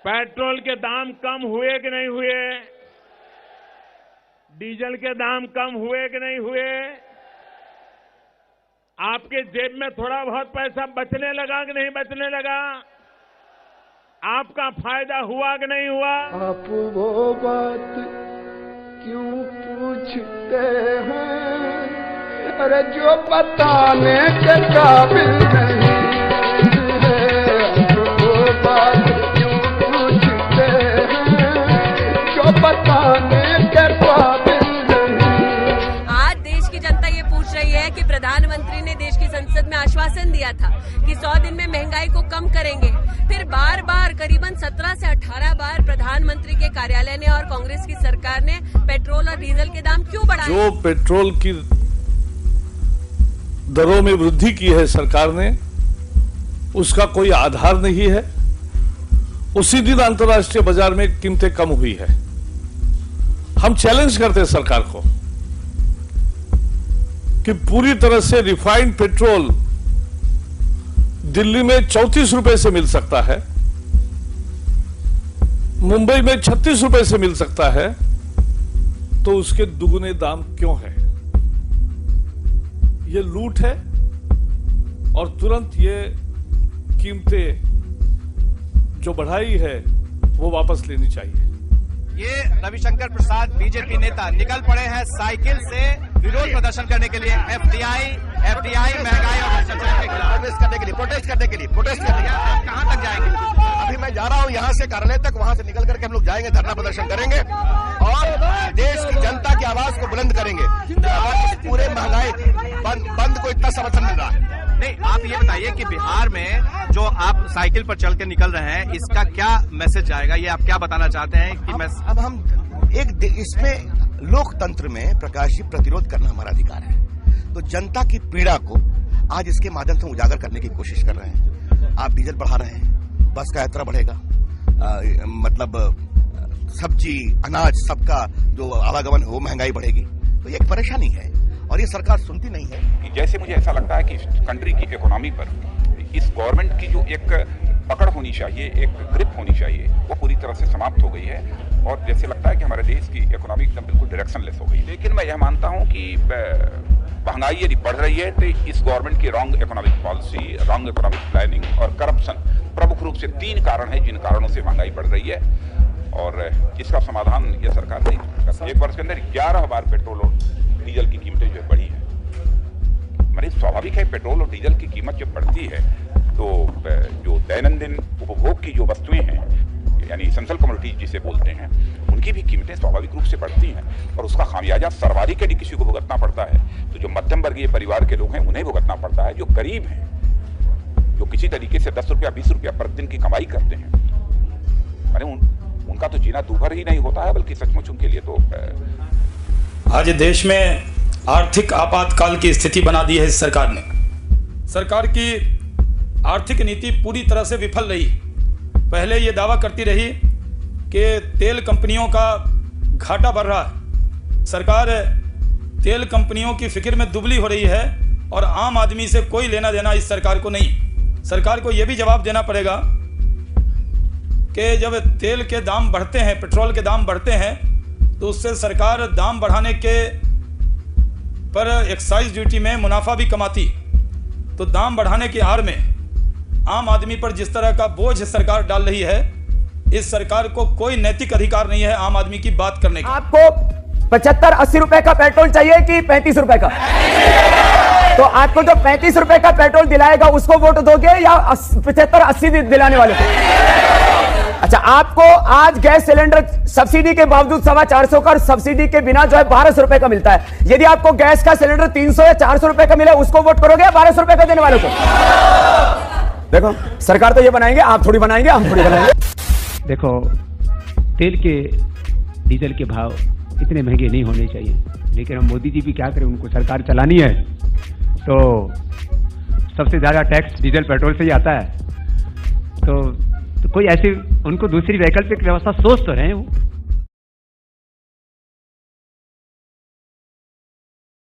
Petrol के दाम कम हुए कि नहीं हुए? डीजल के दाम कम हुए कि नहीं हुए? आपके जेब में थोड़ा बहुत पैसा बचने लगा कि नहीं बचने लगा? आपका फायदा हुआ कि नहीं हुआ? आप वो बात क्यों पूछते हैं, अरे जो बताने के काबिल नहीं है। वो बात क्यों पूछते हैं, जो बताने के काबिल नहीं। आज देश की जनता ये पूछ रही है कि प्रधानमंत्री ने देश की संसद में आश्वासन दिया था कि 100 दिन में महंगाई को कम करेंगे। फिर बार बार करीबन 17 से 18 बार प्रधानमंत्री के कार्यालय ने और कांग्रेस की सरकार ने पेट्रोल और डीजल के दाम क्यों बढ़ाए? जो पेट्रोल की दरों में वृद्धि की है सरकार ने, उसका कोई आधार नहीं है। उसी दिन अंतर्राष्ट्रीय बाजार में कीमतें कम हुई है। हम चैलेंज करते हैं सरकार को कि पूरी तरह से रिफाइंड पेट्रोल दिल्ली में 34 रुपए से मिल सकता है, मुंबई में 36 रुपए से मिल सकता है, तो उसके दुगने दाम क्यों है? ये लूट है और तुरंत ये कीमतें जो बढ़ाई है वो वापस लेनी चाहिए। ये रविशंकर प्रसाद बीजेपी नेता निकल पड़े हैं साइकिल से विरोध प्रदर्शन करने के लिए। एफडीआई महंगाई और भ्रष्टाचार के खिलाफ प्रोटेस्ट करने के लिए कहां तक जाएंगे? अभी मैं जा रहा हूं यहां से कार्यालय तक, वहां से निकल करके हम लोग जाएंगे, धरना प्रदर्शन करेंगे और देश की जनता की आवाज को बुलंद करेंगे। पूरे महंगाई बंद को इतना समर्थन मिल रहा है। नहीं, आप ये बताइए कि बिहार में जो आप साइकिल पर चल के निकल रहे हैं, इसका क्या मैसेज जाएगा? ये आप क्या बताना चाहते हैं कि अब हम इसमें लोकतंत्र में प्रकाश जी प्रतिरोध करना हमारा अधिकार है। तो जनता की पीड़ा को आज इसके माध्यम से उजागर करने की कोशिश कर रहे हैं। आप डीजल बढ़ा रहे हैं, बस का यात्रा बढ़ेगा, मतलब सब्जी अनाज सबका जो आवागमन हो महंगाई बढ़ेगी। तो ये एक परेशानी है और ये सरकार सुनती नहीं है। जैसे मुझे ऐसा लगता है कि कंट्री की इकोनॉमी पर इस गवर्नमेंट की जो एक पकड़ होनी चाहिए, एक ग्रिप होनी चाहिए, वो पूरी तरह से समाप्त हो गई है और जैसे लगता है कि हमारे देश की इकोनॉमी एकदम बिल्कुल डायरेक्शनलेस हो गई। लेकिन मैं यह मानता हूं कि महंगाई यदि बढ़ रही है तो इस गवर्नमेंट की wrong economic policy, wrong economic planning और करप्शन प्रमुख रूप से 3 कारण है जिन कारणों से महंगाई बढ़ रही है और इसका समाधान यह सरकार नहीं कर सकती। एक वर्ष के अंदर 11 बार पेट्रोल और डीजल की कीमतें जो बढ़ी है। मैंने स्वाभाविक है, पेट्रोल और डीजल की कीमत जब बढ़ती है तो जो दैनंदिन उपभोग की जो वस्तुएं हैं, यानी एसेंशियल कमोडिटीज जिसे बोलते हैं, उनकी भी कीमतें स्वाभाविक रूप से बढ़ती हैं और उसका खामियाजा सर्वाधिक यदि किसी को भुगतना पड़ता है तो जो मध्यम वर्गीय परिवार के लोग हैं उन्हें भुगतना पड़ता है। जो गरीब हैं, जो किसी तरीके से 10 रुपया 20 रुपया प्रतिदिन की कमाई करते हैं, मैंने उनका तो जीना दूभर ही नहीं होता है, बल्कि सचमुच उनके लिए तो आज देश में आर्थिक आपातकाल की स्थिति बना दी है इस सरकार ने। सरकार की आर्थिक नीति पूरी तरह से विफल रही। पहले ये दावा करती रही कि तेल कंपनियों का घाटा बढ़ रहा है। सरकार तेल कंपनियों की फिक्र में दुबली हो रही है और आम आदमी से कोई लेना देना इस सरकार को नहीं। सरकार को यह भी जवाब देना पड़ेगा कि जब तेल के दाम बढ़ते हैं, पेट्रोल के दाम बढ़ते हैं, तो उससे सरकार दाम बढ़ाने के पर एक्साइज ड्यूटी में मुनाफा भी कमाती। तो दाम बढ़ाने की आड़ में आम आदमी पर जिस तरह का बोझ सरकार डाल रही है, इस सरकार को कोई नैतिक अधिकार नहीं है आम आदमी की बात करने का। आपको 75-80 रुपए का पेट्रोल चाहिए कि 35 रुपए का? तो आपको जो 35 रुपए का पेट्रोल दिलाएगा उसको वोट दोगे या 75-80 दिलाने वाले को? अच्छा, आपको आज गैस सिलेंडर सब्सिडी के बावजूद 425 का और सब्सिडी के बिना जो है 1200 रुपए का मिलता है। यदि आपको गैस का सिलेंडर 300 या 400 रुपए का मिले, उसको वोट करोगे या 1200 रुपए का देने वालों को? देखो, सरकार तो ये बनाएंगे, आप थोड़ी बनाएंगे, हम थोड़ी बनाएंगे। देखो, तेल के डीजल के भाव इतने महंगे नहीं होने चाहिए, लेकिन हम मोदी जी भी क्या करें, उनको सरकार चलानी है तो सबसे ज़्यादा टैक्स डीजल पेट्रोल से ही आता है। तो कोई ऐसी उनको दूसरी वैकल्पिक व्यवस्था सोच तो रहे हैं वो।